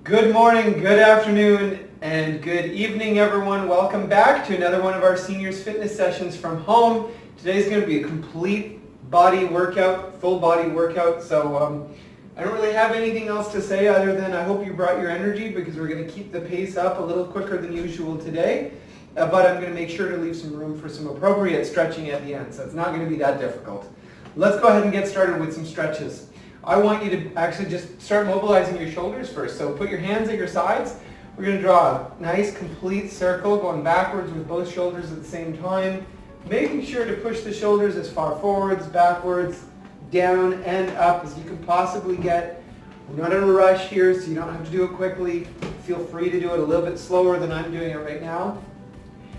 Good morning, good afternoon, and good evening, everyone. Welcome back to another one of our seniors fitness sessions from home. Today's going to be a complete body workout, full body workout. So I don't really have anything else to say other than I hope you brought your energy because we're going to keep the pace up a little quicker than usual today. But I'm going to make sure to leave some room for some appropriate stretching at the end. So it's not going to be that difficult. Let's go ahead and get started with some stretches. I want you to actually just start mobilizing your shoulders first. So put your hands at your sides. We're going to draw a nice complete circle going backwards with both shoulders at the same time, making sure to push the shoulders as far forwards, backwards, down, and up as you can possibly get. We're not in a rush here, so you don't have to do it quickly. Feel free to do it a little bit slower than I'm doing it right now.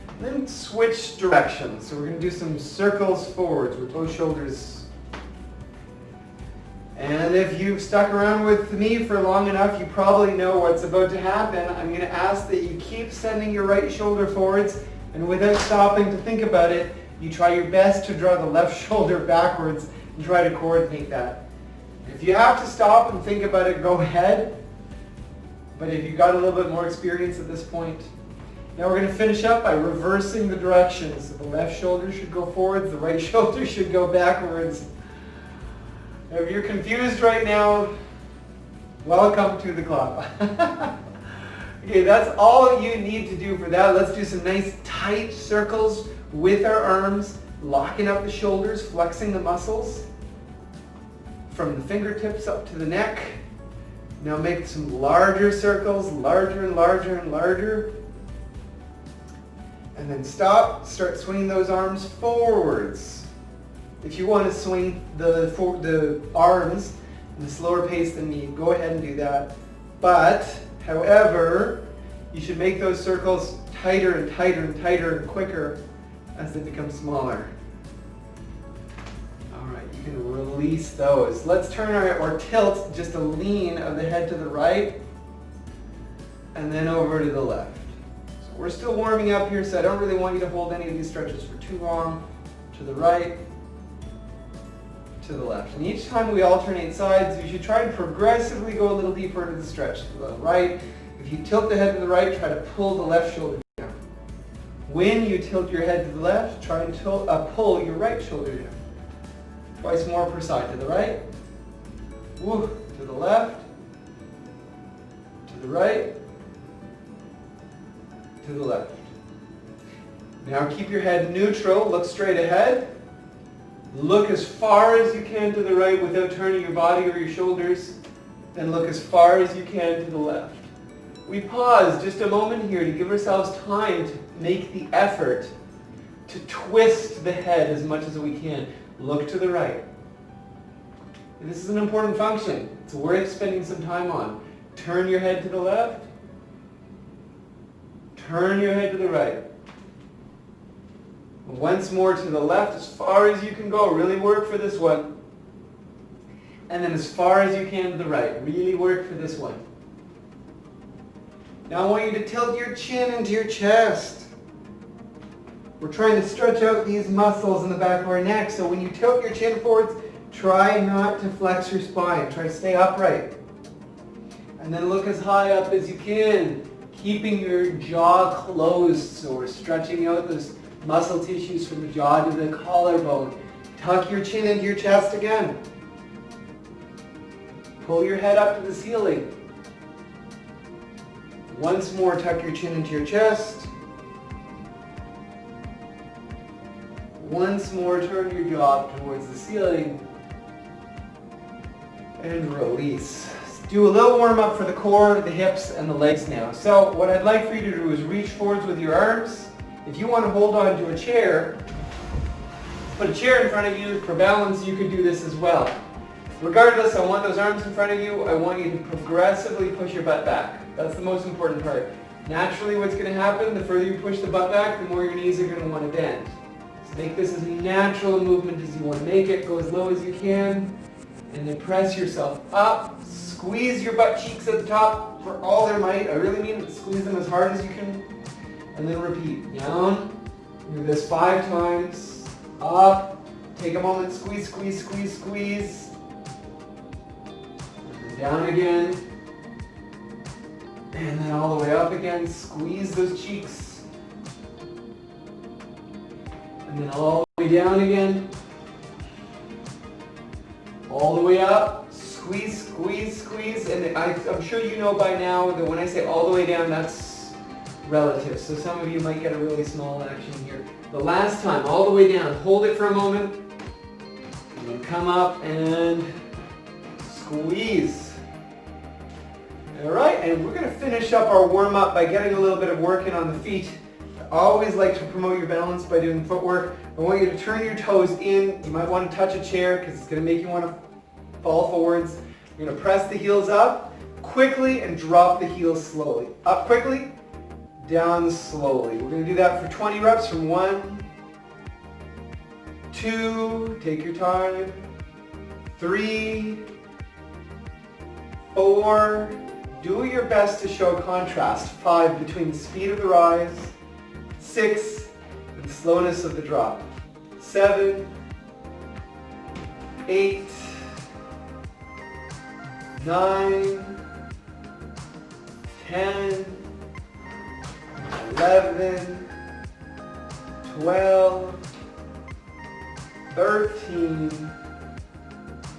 And then switch directions. So we're going to do some circles forwards with both shoulders. And if you've stuck around with me for long enough, you probably know what's about to happen. I'm going to ask that you keep sending your right shoulder forwards, and without stopping to think about it, you try your best to draw the left shoulder backwards and try to coordinate that. If you have to stop and think about it, go ahead. But if you've got a little bit more experience at this point, now we're going to finish up by reversing the directions. So the left shoulder should go forwards, the right shoulder should go backwards. If you're confused right now, welcome to the club. Okay, that's all you need to do for that. Let's do some nice tight circles with our arms, locking up the shoulders, flexing the muscles from the fingertips up to the neck. Now make some larger circles, larger and larger and larger. And then stop, start swinging those arms forwards. If you want to swing the arms in a slower pace than me, go ahead and do that. But, however, you should make those circles tighter and tighter and tighter and quicker as they become smaller. All right, you can release those. Let's turn or tilt just a lean of the head to the right and then over to the left. So we're still warming up here, so I don't really want you to hold any of these stretches for too long. To the right, to the left. And each time we alternate sides, you should try to progressively go a little deeper into the stretch. To the right, if you tilt the head to the right, try to pull the left shoulder down. When you tilt your head to the left, try and pull your right shoulder down. Twice more per side. To the right, woo, to the left, to the right, to the left. Now keep your head neutral, look straight ahead. Look as far as you can to the right without turning your body or your shoulders. Then look as far as you can to the left. We pause just a moment here to give ourselves time to make the effort to twist the head as much as we can. Look to the right. And this is an important function. It's worth spending some time on. Turn your head to the left. Turn your head to the right. Once more to the left, as far as you can go. Really work for this one. And then as far as you can to the right. Really work for this one. Now I want you to tilt your chin into your chest. We're trying to stretch out these muscles in the back of our neck. So when you tilt your chin forwards, try not to flex your spine. Try to stay upright. And then look as high up as you can, keeping your jaw closed. So we're stretching out those muscle tissues from the jaw to the collarbone. Tuck your chin into your chest again. Pull your head up to the ceiling. Once more, tuck your chin into your chest. Once more, turn your jaw up towards the ceiling. And release. Do a little warm up for the core, the hips, and the legs now. So what I'd like for you to do is reach forwards with your arms. If you want to hold on to a chair, put a chair in front of you for balance, you could do this as well. Regardless, I want those arms in front of you. I want you to progressively push your butt back. That's the most important part. Naturally, what's going to happen, the further you push the butt back, the more your knees are going to want to bend. So make this as natural a movement as you want to make it. Go as low as you can, and then press yourself up. Squeeze your butt cheeks at the top for all their might. I really mean squeeze them as hard as you can. And then repeat. Down. Do this 5 times. Up. Take a moment. Squeeze, squeeze, squeeze, squeeze. And down again. And then all the way up again, squeeze those cheeks. And then all the way down again. All the way up, squeeze, squeeze, squeeze. And I'm sure you know by now that when I say all the way down, that's relative. So some of you might get a really small action here. The last time, all the way down, hold it for a moment. And then come up and squeeze. All right, and we're gonna finish up our warm-up by getting a little bit of work in on the feet. I always like to promote your balance by doing footwork. I want you to turn your toes in. You might want to touch a chair because it's gonna make you want to fall forwards. You're gonna press the heels up quickly and drop the heels slowly. Up quickly, down slowly. We're gonna do that for 20 reps from 1, 2, take your time, 3, 4, do your best to show contrast. 5, between the speed of the rise, 6, and the slowness of the drop, 7, 8, 9, 10, 11, 12, 13,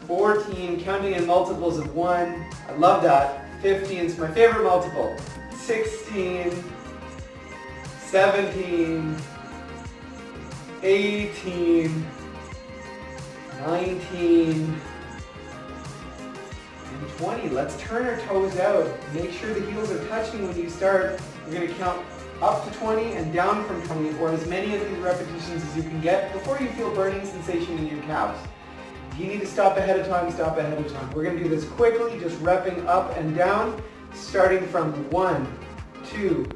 14, counting in multiples of 1. I love that. 15 is my favorite multiple. 16, 17, 18, 19, and 20. Let's turn our toes out. Make sure the heels are touching when you start. We're going to count up to 20 and down from 20, or as many of these repetitions as you can get before you feel burning sensation in your calves. If you need to stop ahead of time, stop ahead of time. We're going to do this quickly, just repping up and down, starting from 1, 2,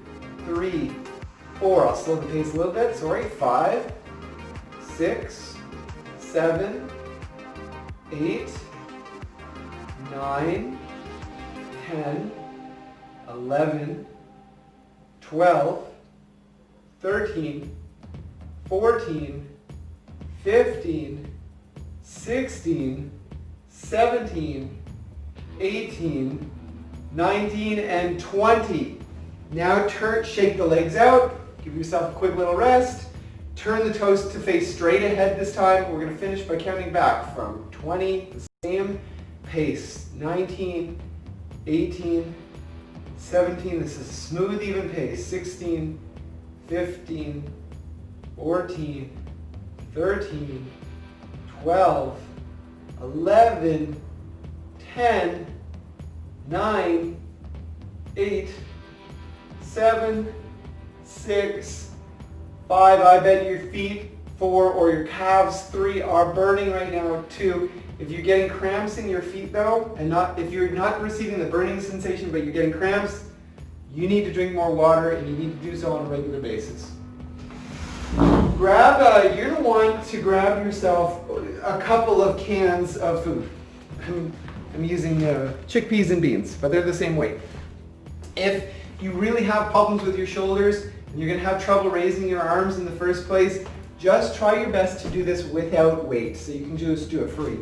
3, 4. I'll slow the pace a little bit, sorry. 5, 6, 7, 8, 9, 10, 11, 12, 13, 14, 15, 16, 17, 18, 19, and 20. Now shake the legs out, give yourself a quick little rest, turn the toes to face straight ahead this time. We're going to finish by counting back from 20, the same pace, 19, 18, 17, this is a smooth, even pace, 16, 15, 14, 13, 12, 11, 10, 9, 8, 7, 6, 5. I bet your feet, 4, or your calves, 3, are burning right now, 2. If you're getting cramps in your feet though, and if you're not receiving the burning sensation but you're getting cramps, you need to drink more water and you need to do so on a regular basis. You're going to want to grab yourself a couple of cans of food. I'm using chickpeas and beans, but they're the same weight. If you really have problems with your shoulders and you're going to have trouble raising your arms in the first place, just try your best to do this without weight, so you can just do it free.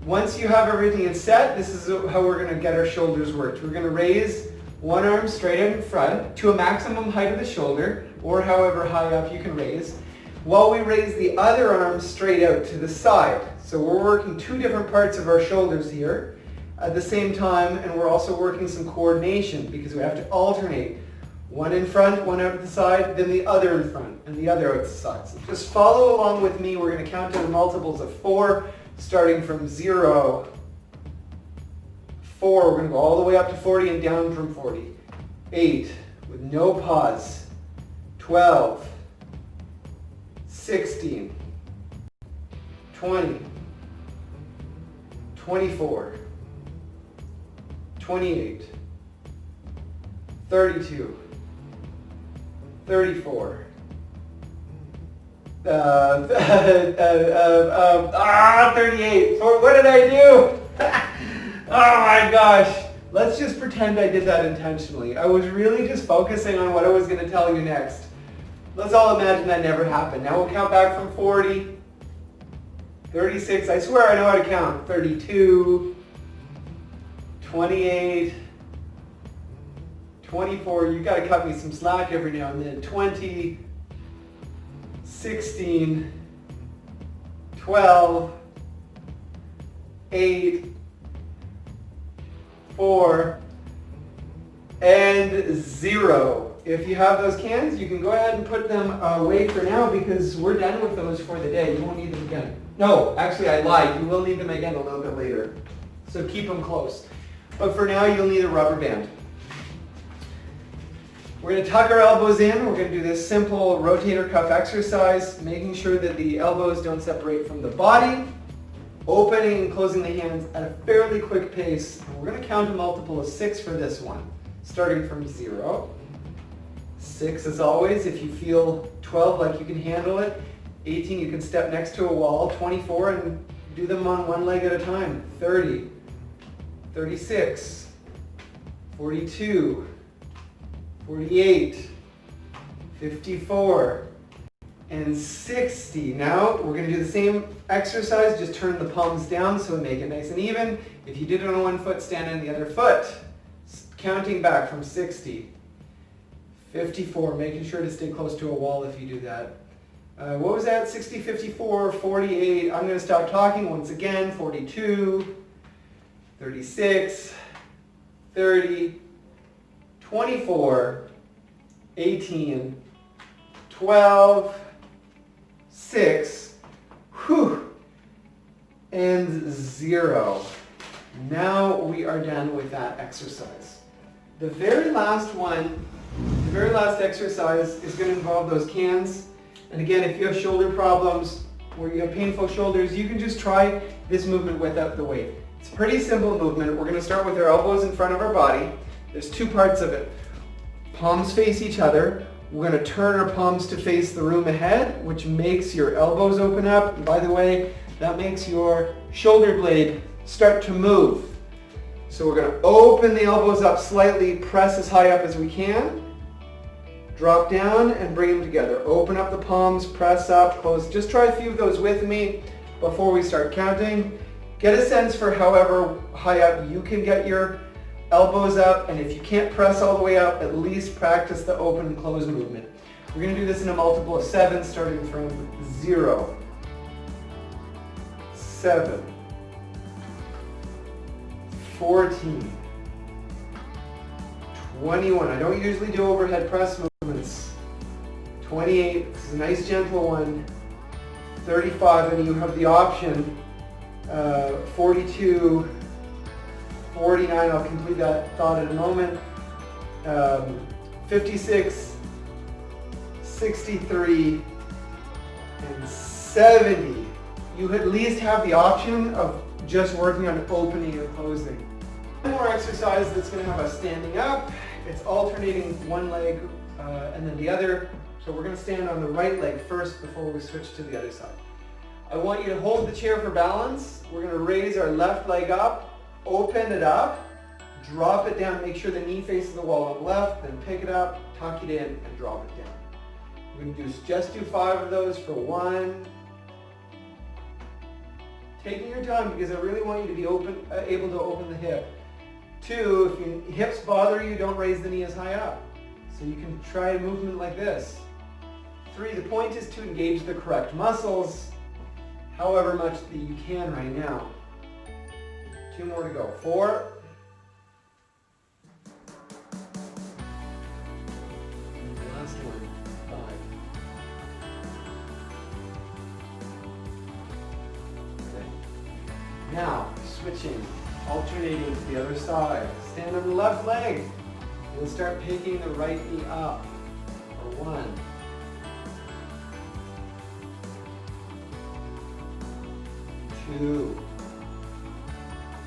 Once you have everything set, this is how we're going to get our shoulders worked. We're going to raise one arm straight out in front to a maximum height of the shoulder, or however high up you can raise, while we raise the other arm straight out to the side. So we're working two different parts of our shoulders here at the same time, and we're also working some coordination because we have to alternate. One in front, one out to the side, then the other in front, and the other out to the side. So just follow along with me. We're going to count down multiples of 4, starting from 0, 4. We're going to go all the way up to 40 and down from 40. 8, with no pause. 12, 16, 20, 24, 28, 32, 34, 38. What did I do? Oh my gosh. Let's just pretend I did that intentionally. I was really just focusing on what I was going to tell you next. Let's all imagine that never happened. Now we'll count back from 40, 36. I swear I know how to count. 32, 28, 24, you got to cut me some slack every now and then. 20, 16, 12, 8, 4, and 0. If you have those cans, you can go ahead and put them away for now because we're done with those for the day. You won't need them again. No, actually I lied. You will need them again a little bit later. So keep them close. But for now, you'll need a rubber band. We're going to tuck our elbows in. We're going to do this simple rotator cuff exercise, making sure that the elbows don't separate from the body, opening and closing the hands at a fairly quick pace. And we're going to count a multiple of 6 for this one, starting from 0. 6 as always. If you feel 12 like you can handle it, 18 you can step next to a wall, 24 and do them on one leg at a time, 30, 36, 42, 48, 54, and 60. Now we're going to do the same exercise, just turn the palms down so make it nice and even. If you did it on one foot, stand on the other foot. Counting back from 60, 54, making sure to stay close to a wall if you do that. What was that? 60, 54, 48. I'm going to stop talking once again. 42, 36, 30, 24, 18, 12, 6, and 0. Now we are done with that exercise. The very last one, the very last exercise is going to involve those cans. And again, if you have shoulder problems or you have painful shoulders, you can just try this movement without the weight. It's a pretty simple movement. We're going to start with our elbows in front of our body. There's 2 parts of it. Palms face each other. We're going to turn our palms to face the room ahead, which makes your elbows open up. And by the way, that makes your shoulder blade start to move. So we're going to open the elbows up slightly, press as high up as we can. Drop down and bring them together. Open up the palms, press up, close. Just try a few of those with me before we start counting. Get a sense for however high up you can get your elbows up, and if you can't press all the way up, at least practice the open and close movement. We're going to do this in a multiple of 7, starting from 0, 7, 14, 21. I don't usually do overhead press movements. 28, this is a nice gentle one. 35, and you have the option. 42, 49, I'll complete that thought in a moment. 56, 63, and 70. You at least have the option of just working on opening and closing. One more exercise that's going to have us standing up. It's alternating one leg and then the other. So we're going to stand on the right leg first before we switch to the other side. I want you to hold the chair for balance. We're going to raise our left leg up, open it up, drop it down, make sure the knee faces the wall on the left, then pick it up, tuck it in, and drop it down. We're going to just do 5 of those for 1. Taking your time because I really want you to be able to open the hip. 2, if your hips bother you, don't raise the knee as high up. So you can try a movement like this. 3, the point is to engage the correct muscles, however much that you can right now. 2 more to go. 4. And the last one. 5. Okay. Now, switching, alternating to the other side. Stand on the left leg. We'll start picking the right knee up. For 1. 2.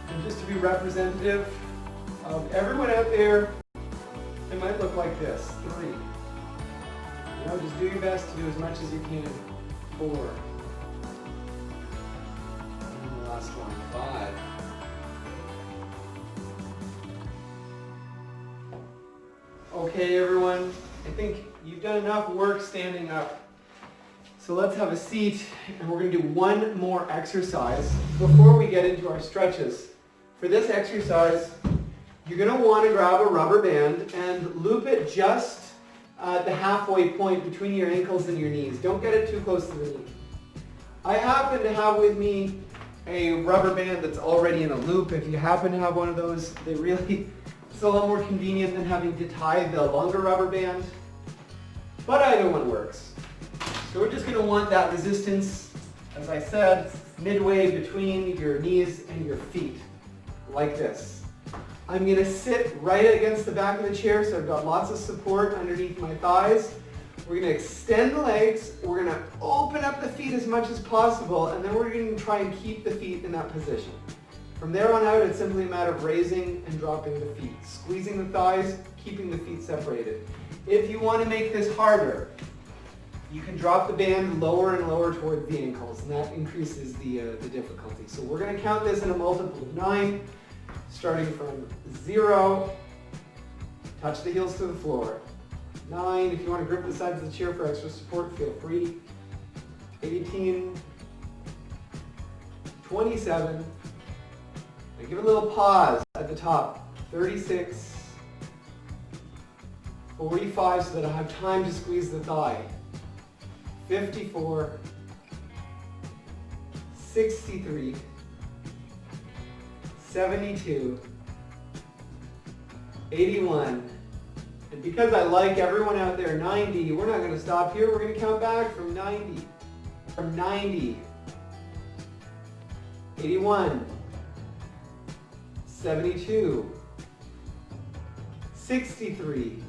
And just to be representative of everyone out there, it might look like this. 3. Just do your best to do as much as you can. 4. And the last one. 5. Okay, everyone, I think you've done enough work standing up. So let's have a seat, and we're going to do one more exercise before we get into our stretches. For this exercise, You're going to want to grab a rubber band and loop it just the halfway point between your ankles and your knees. Don't get it too close to the knee. I happen to have with me a rubber band that's already in a loop. If you happen to have one of those, it's a lot more convenient than having to tie the longer rubber band, but either one works. So we're just going to want that resistance, as I said, midway between your knees and your feet, like this. I'm going to sit right against the back of the chair, so I've got lots of support underneath my thighs. We're going to extend the legs, we're going to open up the feet as much as possible, and then we're going to try and keep the feet in that position. From there on out, it's simply a matter of raising and dropping the feet, squeezing the thighs, keeping the feet separated. If you want to make this harder, you can drop the band lower and lower towards the ankles, and that increases the difficulty. So we're going to count this in a multiple of 9, starting from 0, touch the heels to the floor. 9, if you want to grip the sides of the chair for extra support, feel free. 18, 27, and give a little pause at the top. 36, 45, so that I have time to squeeze the thigh. 54, 63, 72, 81, and because I like everyone out there, 90, we're not going to stop here, we're going to count back from 90, 81, 72, 63,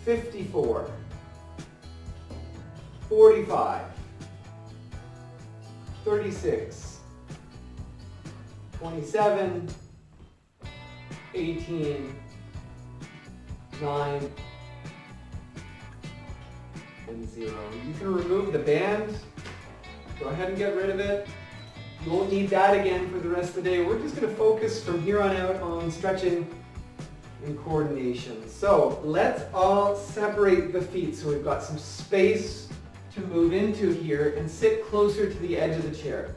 54, 45, 36, 27, 18, 9, and 0. You can remove the band. Go ahead and get rid of it. You won't need that again for the rest of the day. We're just going to focus from here on out on stretching and coordination. So let's all separate the feet so we've got some space to move into here and sit closer to the edge of the chair.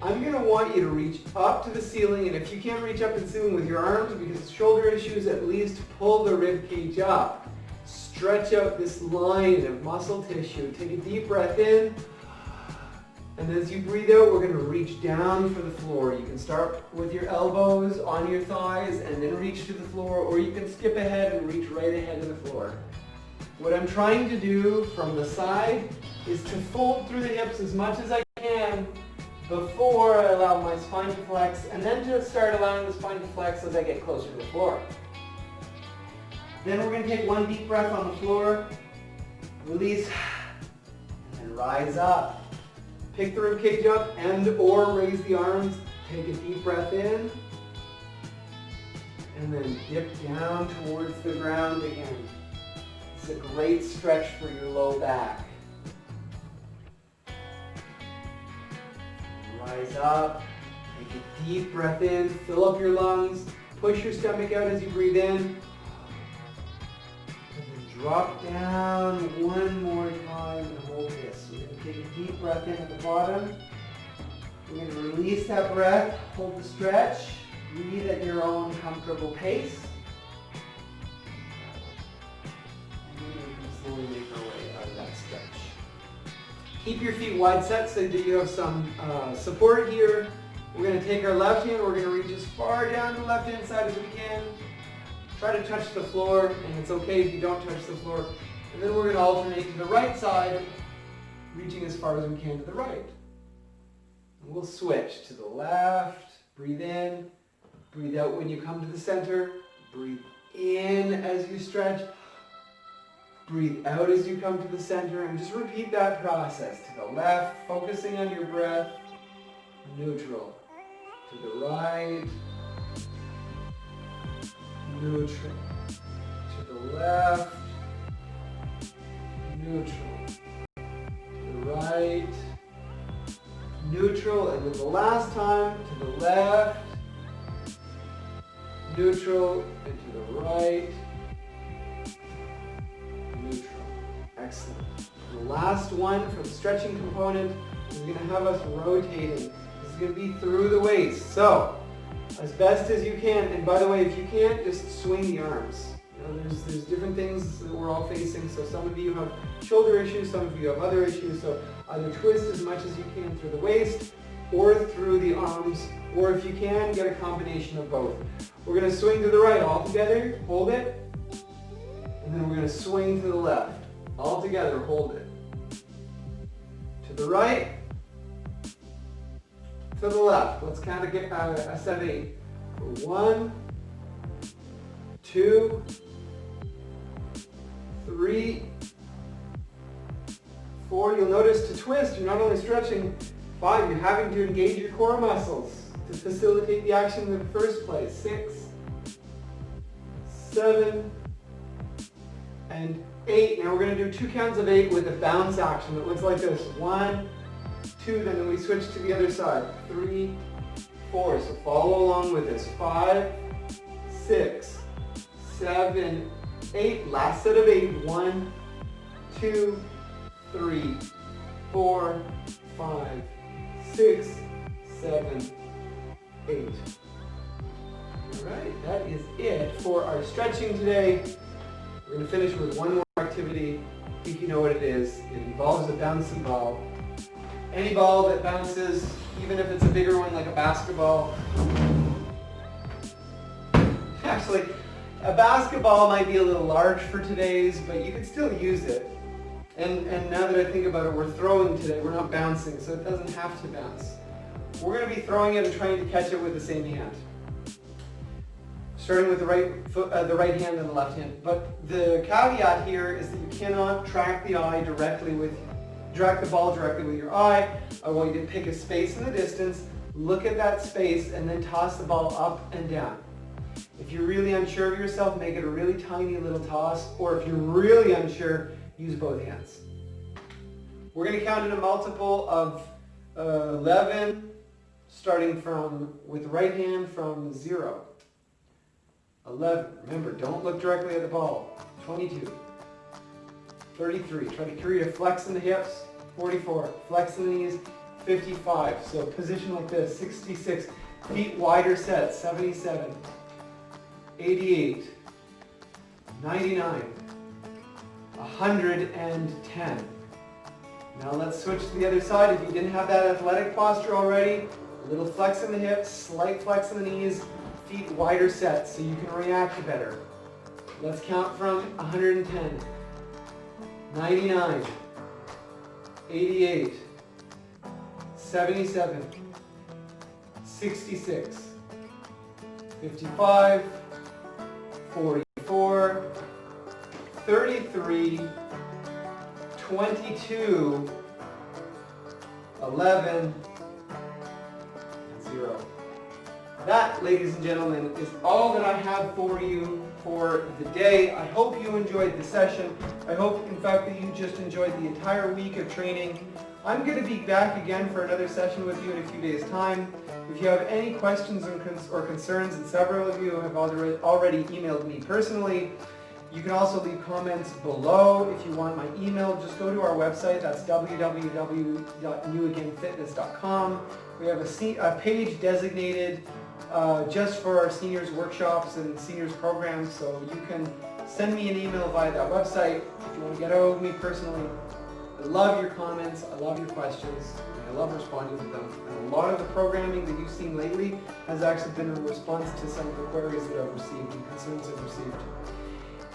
I'm going to want you to reach up to the ceiling, and if you can't reach up to the ceiling with your arms because of shoulder issues, at least pull the rib cage up. Stretch out this line of muscle tissue. Take a deep breath in, and as you breathe out, we're going to reach down for the floor. You can start with your elbows on your thighs and then reach to the floor, or you can skip ahead and reach right ahead to the floor. What I'm trying to do from the side is to fold through the hips as much as I can before I allow my spine to flex, and then just start allowing the spine to flex as I get closer to the floor. Then we're going to take one deep breath on the floor, release, and rise up. Pick the rib cage up and or raise the arms. Take a deep breath in, and then dip down towards the ground again. It's a great stretch for your low back. Rise up, take a deep breath in, fill up your lungs, push your stomach out as you breathe in, and then drop down one more time and hold this. We're going to take a deep breath in at the bottom. We're going to release that breath, hold the stretch, breathe at your own comfortable pace, and then we can slowly make our way out of that stretch. Keep your feet wide set so that you have some support here. We're going to take our left hand, we're going to reach as far down the left hand side as we can. Try to touch the floor, and it's okay if you don't touch the floor. And then we're going to alternate to the right side, reaching as far as we can to the right. And we'll switch to the left, breathe in, breathe out when you come to the center, breathe in as you stretch, breathe out as you come to the center, and just repeat that process. To the left, focusing on your breath, neutral. To the right, neutral. To the left, neutral. To the right, neutral. And then the last time, to the left, neutral, and to the right, neutral. Excellent. The last one for the stretching component is going to have us rotating. This is going to be through the waist. So as best as you can. And by the way, if you can't, just swing the arms. You know, there's different things that we're all facing. So some of you have shoulder issues, some of you have other issues. So either twist as much as you can through the waist or through the arms, or if you can, get a combination of both. We're going to swing to the right all together, hold it, and then we're going to swing to the left. All together, hold it. To the right, to the left. Let's kind of get a set of 8. 1, 2, 3, 4. You'll notice to twist, you're not only stretching, 5, you're having to engage your core muscles to facilitate the action in the first place. 6, 7, and 8. Now we're going to do 2 counts of 8 with a bounce action that looks like this. 1, 2, then we switch to the other side. 3, 4. So follow along with this. 5, 6, 7, 8. Last set of 8. 1, 2, 3, 4, 5, 6, 7, 8. Alright, that is it for our stretching today. We're going to finish with one more activity. I think you know what it is. It involves a bouncy ball. Any ball that bounces, even if it's a bigger one like a basketball. Actually, a basketball might be a little large for today's, but you can still use it. And now that I think about it, we're throwing today, we're not bouncing, so it doesn't have to bounce. We're going to be throwing it and trying to catch it with the same hand. Starting with the right foot, the right hand and the left hand. But the caveat here is that you cannot track the ball directly with your eye. I want you to pick a space in the distance, look at that space, and then toss the ball up and down. If you're really unsure of yourself, make it a really tiny little toss, or if you're really unsure, use both hands. We're going to count in a multiple of 11, starting with the right hand from 0. 11. Remember, don't look directly at the ball. 22. 33. Try to create a flex in the hips. 44. Flex in the knees. 55. So position like this. 66. Feet wider set. 77. 88. 99. 110. Now let's switch to the other side. If you didn't have that athletic posture already, a little flex in the hips, slight flex in the knees, feet wider set so you can react better. Let's count from 110, 99, 88, 77, 66, 55, 44, 33, 22, 11, 0. That, ladies and gentlemen, is all that I have for you for the day. I hope you enjoyed the session. I hope, in fact, that you just enjoyed the entire week of training. I'm going to be back again for another session with you in a few days' time. If you have any questions or concerns, and several of you have already emailed me personally, you can also leave comments below. If you want my email, just go to our website. That's www.newagainfitness.com. We have a page designated just for our seniors workshops and seniors programs, so you can send me an email via that website if you want to get out with me personally. I love your comments, I love your questions, and I love responding to them. And a lot of the programming that you've seen lately has actually been in response to some of the queries that I've received and concerns I've received.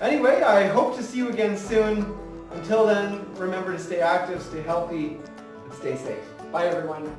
Anyway, I hope to see you again soon. Until then, remember to stay active, stay healthy, and stay safe. Bye everyone.